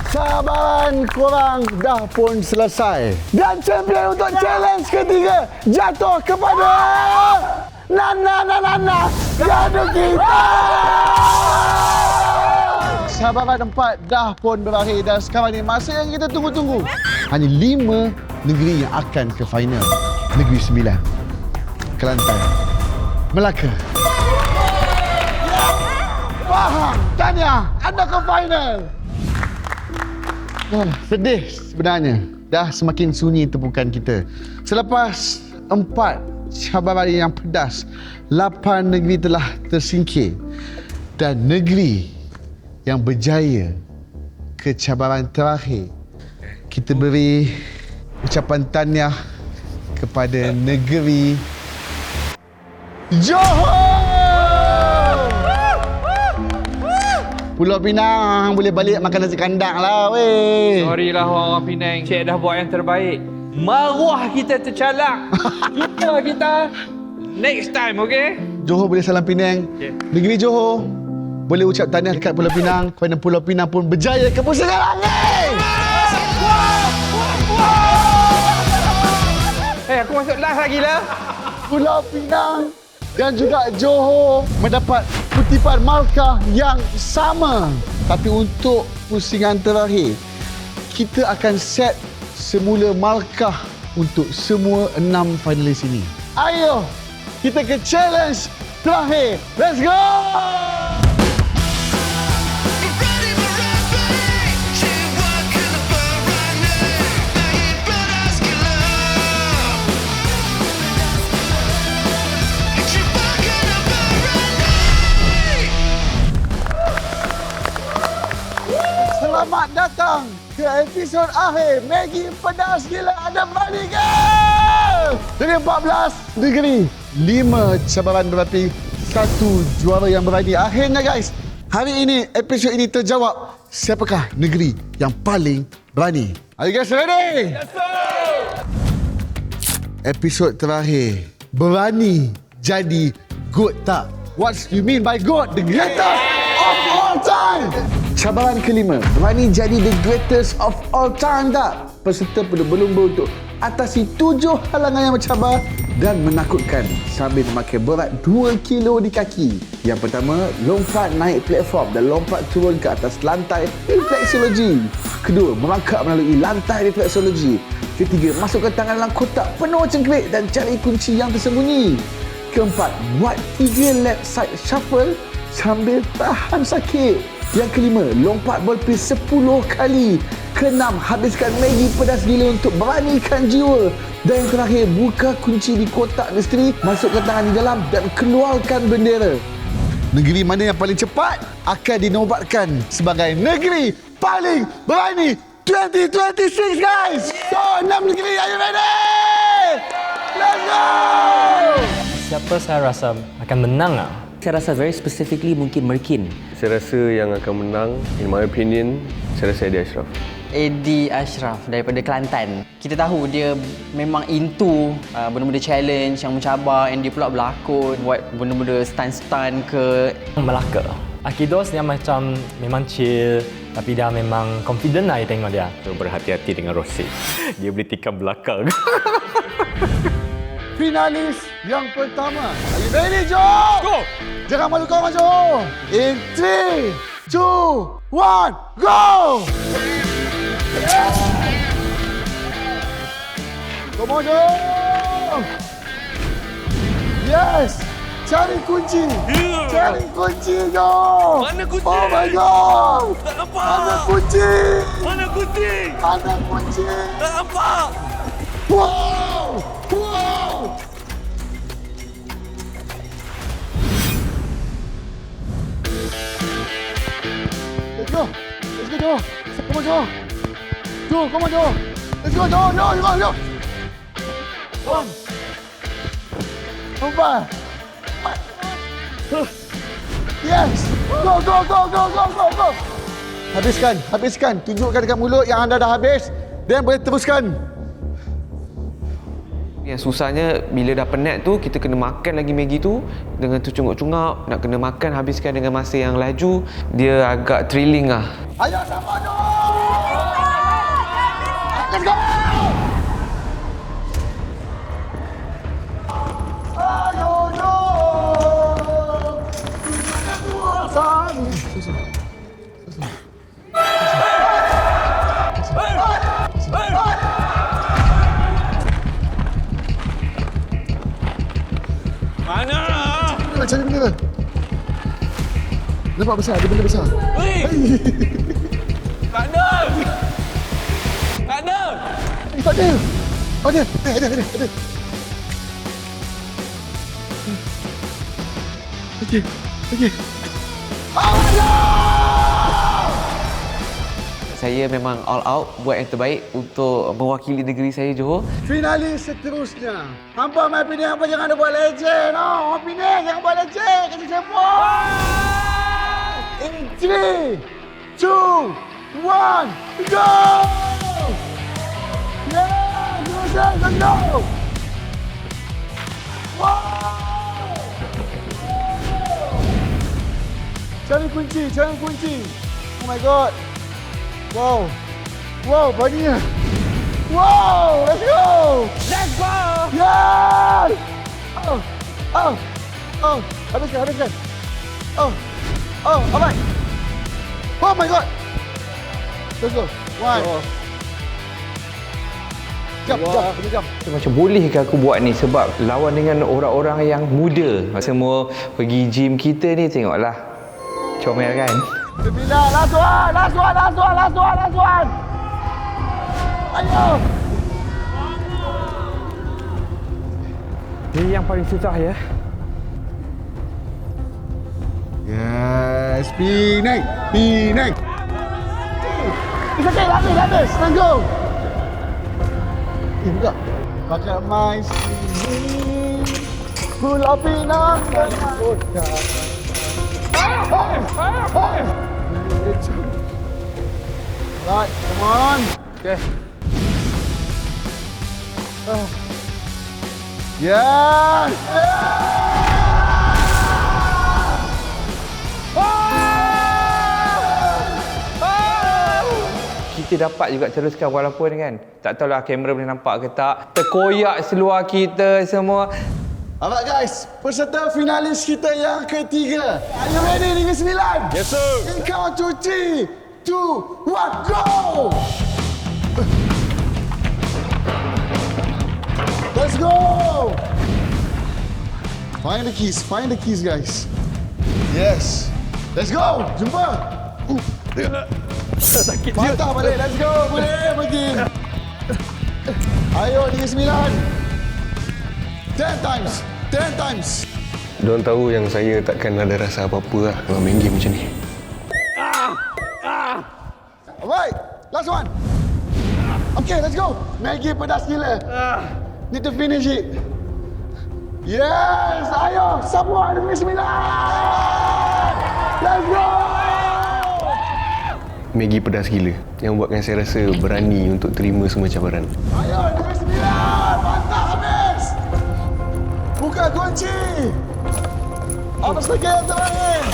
Cabaran korang dah pun selesai. Dan champion untuk challenge ketiga jatuh kepada Nana Gaduh kita. Cabaran 4 dah pun berakhir dan sekarang ni masa yang kita tunggu-tunggu. Hanya 5 negeri yang akan ke final. Negeri 9, Kelantan, Melaka, Pahang, Tahniah, anda ke final. Sedih sebenarnya. Dah semakin sunyi tepukan kita. Selepas 4 cabaran yang pedas, 8 negeri telah tersingkir. Dan negeri yang berjaya ke cabaran terakhir, kita beri ucapan tahniah kepada negeri Johor. Pulau Pinang boleh balik makan nasi kandang lah weh. Sorry lah orang Penang. Cik dah buat yang terbaik. Maruah kita tercalak. Jumpa kita next time, okey? Johor boleh salam Penang. Okay. Negeri Johor boleh ucap tahniah dekat Pulau Pinang kerana Pulau Pinang pun berjaya ke pusingan angin. Aku masuk last lagi lah. Pulau Pinang dan juga Johor mendapat kutipan markah yang sama. Tapi untuk pusingan terakhir, kita akan set semula markah untuk semua 6 finalis ini. Ayo, kita ke challenge terakhir. Let's go! Selamat datang ke episod akhir Maggi Pedas Gila Anda Berani ke? Dari 14 negeri, 5 cabaran berapi, 1 juara yang berani. Akhirnya guys, hari ini episod ini terjawab siapakah negeri yang paling berani. Are you guys ready? Yes sir! Episod terakhir, berani jadi GOAT tak? What you mean by GOAT? The greatest of all time! Cabaran kelima, berani jadi the greatest of all time tak? Peserta perlu berlumba untuk atasi 7 halangan yang mencabar dan menakutkan sambil memakai berat 2 kilo di kaki. Yang pertama, lompat naik platform dan lompat turun ke atas lantai refleksologi. Kedua, merangkak melalui lantai refleksologi. Ketiga, masukkan tangan dalam kotak penuh cengkerik dan cari kunci yang tersembunyi. Keempat, buat 3 lap side shuffle sambil tahan sakit. Yang kelima, lompat bolpis 10 kali. Keenam, habiskan Maggi Pedas Gila untuk beranikan jiwa. Dan yang terakhir, buka kunci di kotak misteri, masukkan tangan di dalam dan keluarkan bendera. Negeri mana yang paling cepat akan dinobatkan sebagai negeri paling berani 2026 guys. So, 6 negeri, are you ready? Let's go! Siapa saya rasa akan menang lah? Saya rasa very specifically mungkin Merkin. Saya rasa yang akan menang, in my opinion, saya rasa Eddie Ashraf. Eddie Ashraf daripada Kelantan. Kita tahu dia memang into benda-benda challenge yang mencabar, and dia pula berlakon, buat benda-benda stunt-stunt ke. Melaka. Akidos dia macam memang chill, tapi dia memang confident lah tengok dia. So, berhati-hati dengan Rossi. Dia boleh tikam belakang. Finalis yang pertama. Are you ready, Joe? Go! Jangan malu kau, Joe. In 3, 2, 1, go! Come on, Joe! Yes! Cari kunci! Cari kunci, Joe! Mana kunci? Oh my God! Tak nampak! Mana kunci? Mana kunci? Mana kunci? Tak nampak! Wow! Wow! Let's go! Let's go, Joe! Come on, Joe! Joe, come on, Joe! Let's go, Joe! Joe, you go! One! Empat! Yes! Go, go, go, go, go, go, go! Habiskan, habiskan. Tunjukkan dekat mulut yang anda dah habis. Dan boleh teruskan. Yang susahnya bila dah penat tu, kita kena makan lagi Maggi tu dengan tercungap-cungap, nak kena makan habiskan dengan masa yang laju, dia agak thrilling lah. Ayo sama dong! Let's go! Cari benda. Nampak besar, ada benda besar. Tak ada! Tak ada! Tak ada. Oh, ada. Ada. Okey. Saya memang all out buat yang terbaik untuk mewakili negeri saya Johor. Finalis seterusnya. Hampa main pilih, hampa jangan ada buat leceh. No, hampa pilih, jangan buat leceh. Kasi siapa? In 3, 2, 1, go! Yeah, let's go! Wow! Cari kunci. Oh my god. Wow, banyak. Wow, let's go! Let's go! Yes! Habiskan. Alright. Oh my god. Let's go. One. Jump. Macam boleh ke aku buat ni sebab lawan dengan orang-orang yang muda. Semua pergi gym kita ni tengoklah. Comel kan? 9, last one. Ayo. Ini yang paling susah ya. Yes, Penang. It's okay, habis. Let's go. Buka. Pakai my sini. Pulau Pinang dan Kota. Right, come on. Okay. Yes. Kita dapat juga teruskan walaupun kan tak tahulah kamera boleh nampak ke tak. Terkoyak seluar kita semua. Alright guys, peserta finalis kita yang ketiga. Are you ready Negeri Sembilan? Yes, sir. In count to 3, 2, 1, go! Let's go! Find the keys guys. Yes. Let's go! Jumpa! Sakit je. Patah balik, let's go! Boleh pergi! Ayo Negeri Sembilan! 10 times! Diorang tahu yang saya takkan ada rasa apa-apa lah kalau main game macam ni. Alright, last one. Okay, let's go. Maggie pedas gila. Need to finish it. Yes, ayo semua Negeri Sembilan. Let's go. Maggie pedas gila yang buatkan saya rasa berani untuk terima semua cabaran. Ayo Negeri Sembilan, mantap habis. Buka kunci. Apa lagi yang terakhir?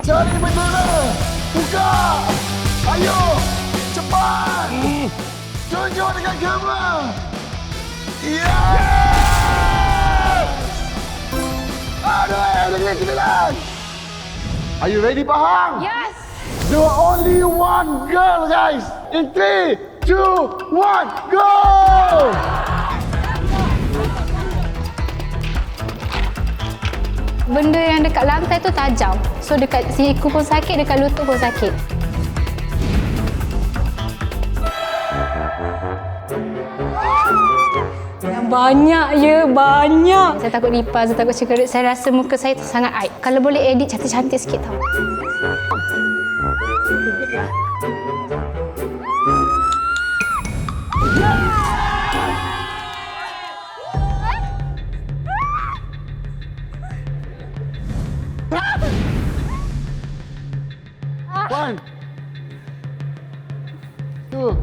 Cari bendera. Buka. Ayo, cepat. Tunjuk dengan kamera. Yes! Aduh, Negeri Sembilan. Are you ready, Pahang? Yes! There are only one girl, guys. In 3, 2, 1, go! Benda yang dekat lantai tu tajam. So dekat siku pun sakit, dekat lutut pun sakit. Banyak. Saya takut lipas, saya takut cekarit. Saya rasa muka saya tu sangat aib. Kalau boleh edit cantik-cantik sikit tau. One, two.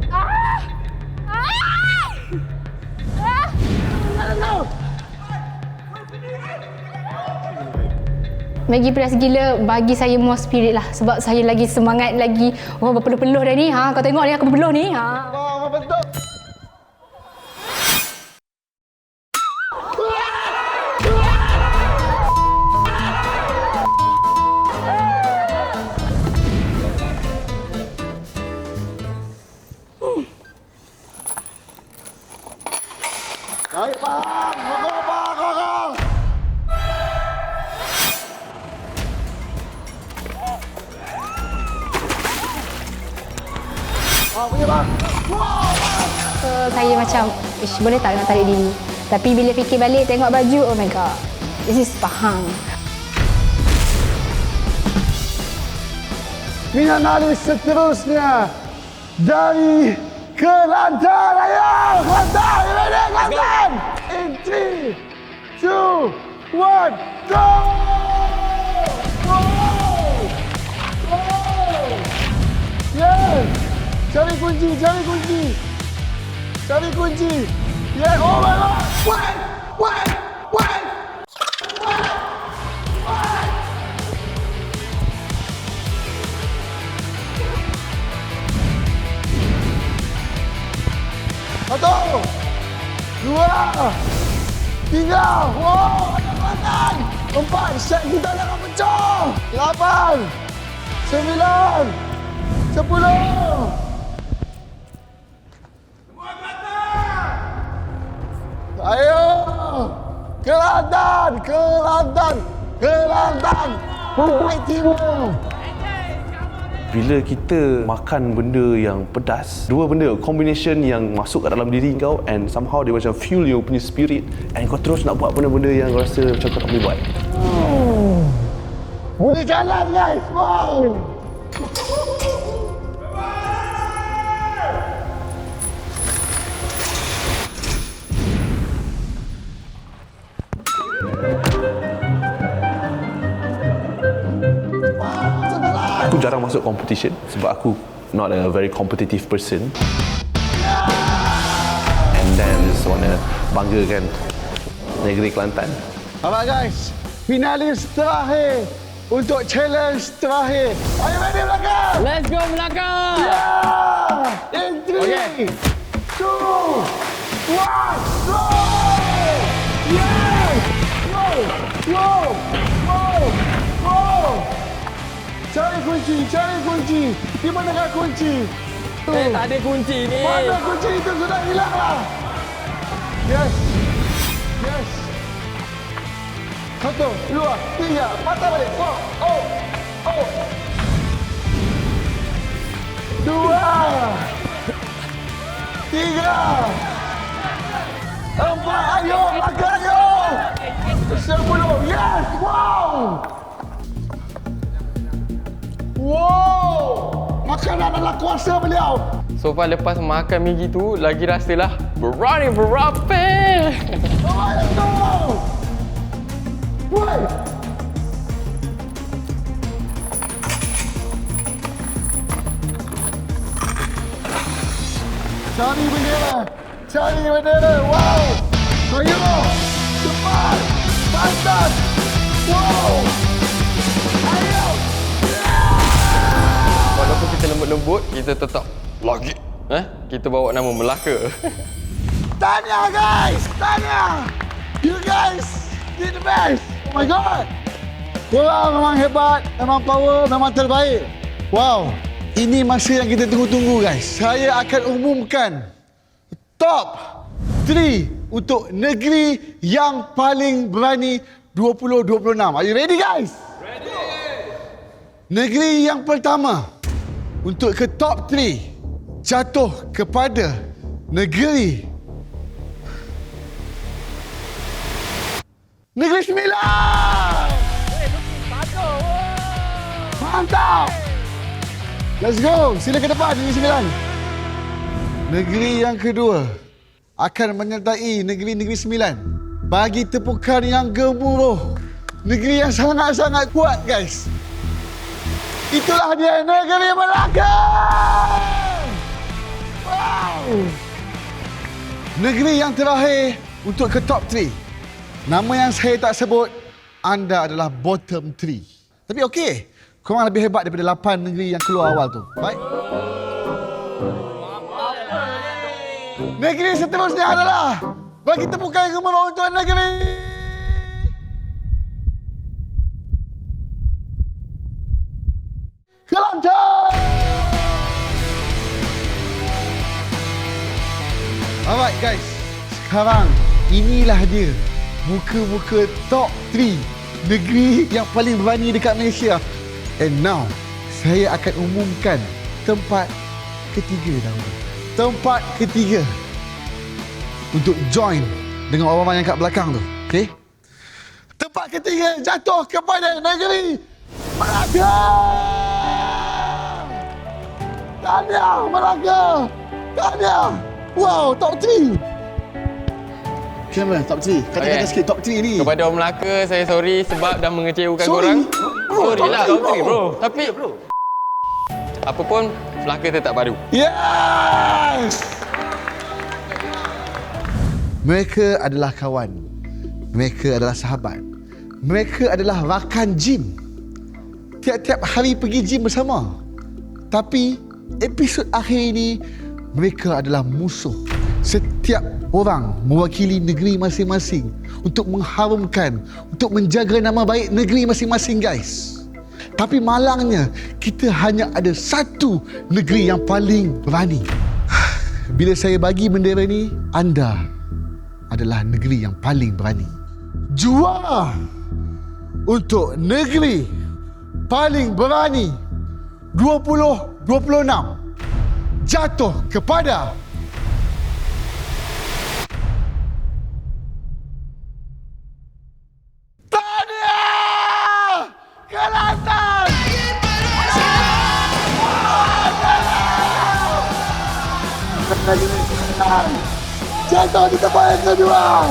Maggi pedas gila bagi saya more spirit lah. Sebab saya lagi semangat lagi. Oh, berpeluh-peluh dah ni. Kau tengok ni aku berpeluh ni. Wah, betul. Baik, faham. Go. Punya bang. So, saya macam, boleh tak nak tarik diri? Tapi bila fikir balik tengok baju, oh my god. This is Pahang. Finalis seterusnya dari Kelantan. Ayo, Kelantan! You ready, Kelantan? In 3, 2, 1, go! Yes! Cari kunci. Yeah, oh my god! Wait! Satu, 2, 3, wow, ada Kelantan. 4, set kita nak pecah. 8, 9, 10. Ayo, Kelantan. Baik Timur. Bila kita makan benda yang pedas, dua benda combination yang masuk kat dalam diri kau and somehow dia macam fuel you punya spirit and kau terus nak buat benda-benda yang kau rasa macam kau tak boleh buat. Boleh jalan guys. Wow. Aku jarang masuk competition sebab aku not a very competitive person. And then just wanna banggakan negeri Kelantan. Alright guys, finalis terakhir untuk challenge terakhir. Are you ready belakang? Let's go belakang! Yeah! In 3, 2, 1, go! Yes! Go! Cari kunci. Di manakah kunci? Tak ada kunci ni. Mana kunci itu sudah hilang lah. Yes. 1, 2, 3, patah balik. Oh. 2, 3, 4, ayo, belakang ayo. 10, yes, wow, makanan adalah kuasa beliau. So far lepas makan Maggi tu, lagi rasalah berani berapi. Oh, let's go. Wait. Cari bendera. Wow. Ayo. Cepat. Pantas. Wow. Ayo. Walaupun kita lembut-lembut, kita tetap lagi. Kita bawa nama Melaka. Tahniah guys. You guys did the best. Oh my god. Korang memang hebat, memang power, memang terbaik. Wow. Ini masa yang kita tunggu-tunggu guys. Saya akan umumkan top 3 untuk negeri yang paling berani 2026. Are you ready guys? Ready. Negeri yang pertama untuk ke top 3 jatuh kepada negeri Sembilan. Mantap. Let's go. Sila ke depan Negeri Sembilan. Negeri yang kedua akan menyertai negeri Sembilan. Bagi tepukan yang gemuruh. Negeri yang sangat-sangat kuat guys. Itulah dia negeri Melaka. Wow. Negeri yang terakhir untuk ke top 3. Nama yang saya tak sebut anda adalah bottom 3. Tapi okey, korang lebih hebat daripada 8 negeri yang keluar awal tu. Baik. Negeri seterusnya adalah bagi tepukan yang gemuruh untuk negeri Kelantan. Alright guys, sekarang inilah dia muka-muka top 3 negeri yang paling berani dekat Malaysia. And now, saya akan umumkan tempat ketiga dahulu. Tempat ketiga untuk join dengan orang-orang yang kat belakang tu. Okay? Tempat ketiga jatuh kepada negeri Melaka. Tahniah Melaka. Tahniah. Wow, top 3. Macam mana top 3? Kata-kata sikit top 3 ni. Kepada orang Melaka, saya sorry sebab dah mengecewakan Sorry? korang. Bro, Sorry lah. top 3 bro. Tapi, apa pun, Melaka tetap baru. Yes! Mereka adalah kawan. Mereka adalah sahabat. Mereka adalah rakan gym. Tiap-tiap hari pergi gym bersama. Tapi episod akhir ini mereka adalah musuh. Setiap orang mewakili negeri masing-masing untuk mengharumkan, untuk menjaga nama baik negeri masing-masing guys. Tapi malangnya kita hanya ada satu negeri yang paling berani. Bila saya bagi bendera ni, anda adalah negeri yang paling berani. Juara untuk negeri paling berani 2026 jatuh kepada Tahniah Kelantan. Jatuh di tempat yang kedua.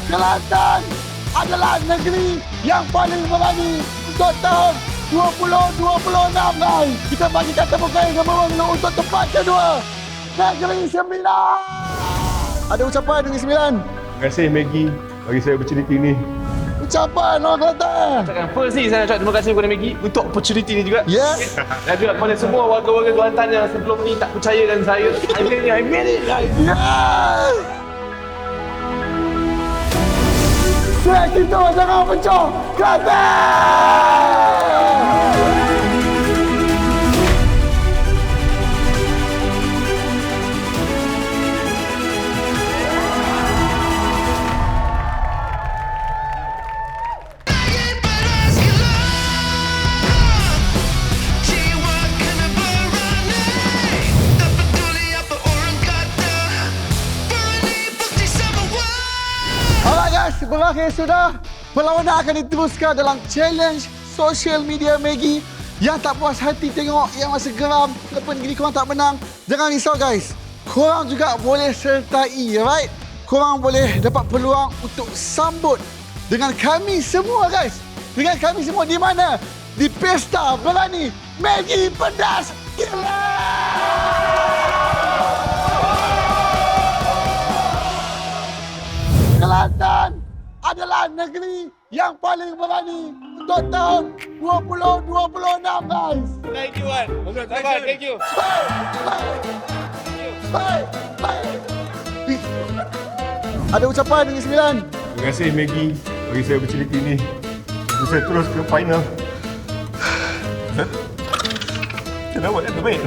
Kelantan adalah negeri yang paling berani untuk tahun 2026 guys. Kita bagikan tepukan yang gemuruh untuk tempat kedua. Negeri Sembilan. Ada ucapan Negeri Sembilan? Terima kasih Maggie bagi saya opportunity ni. Ucapan orang Kelantan. First ni saya nak cakap terima kasih kepada Maggie untuk opportunity ni juga. Yes. Dan juga kepada semua warga-warga Kelantan yang sebelum ni tak percaya dengan saya. I made it guys. Yes. Surat kita jangan pecah. Kelantan. Berakhir sudah. Perlawanan akan diteruskan dalam challenge social media Maggie. Yang tak puas hati tengok, yang masih geram walaupun negeri korang tak menang, jangan risau guys. Korang juga boleh sertai, right? Korang boleh dapat peluang untuk sambut dengan kami semua guys. Dengan kami semua di mana? Di Pesta Berani Maggie Pedas Gila! Kelantan adalah negeri yang paling berani untuk tahun 2026 guys. Thank you, Wan. Thank you. Bye. Ada ucapan Negeri Sembilan? Terima kasih Maggie bagi saya opportunity ni. Untuk saya terus ke final. Saya dah buat yang terbaik.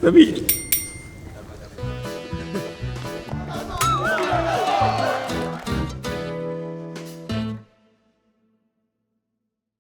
Tapi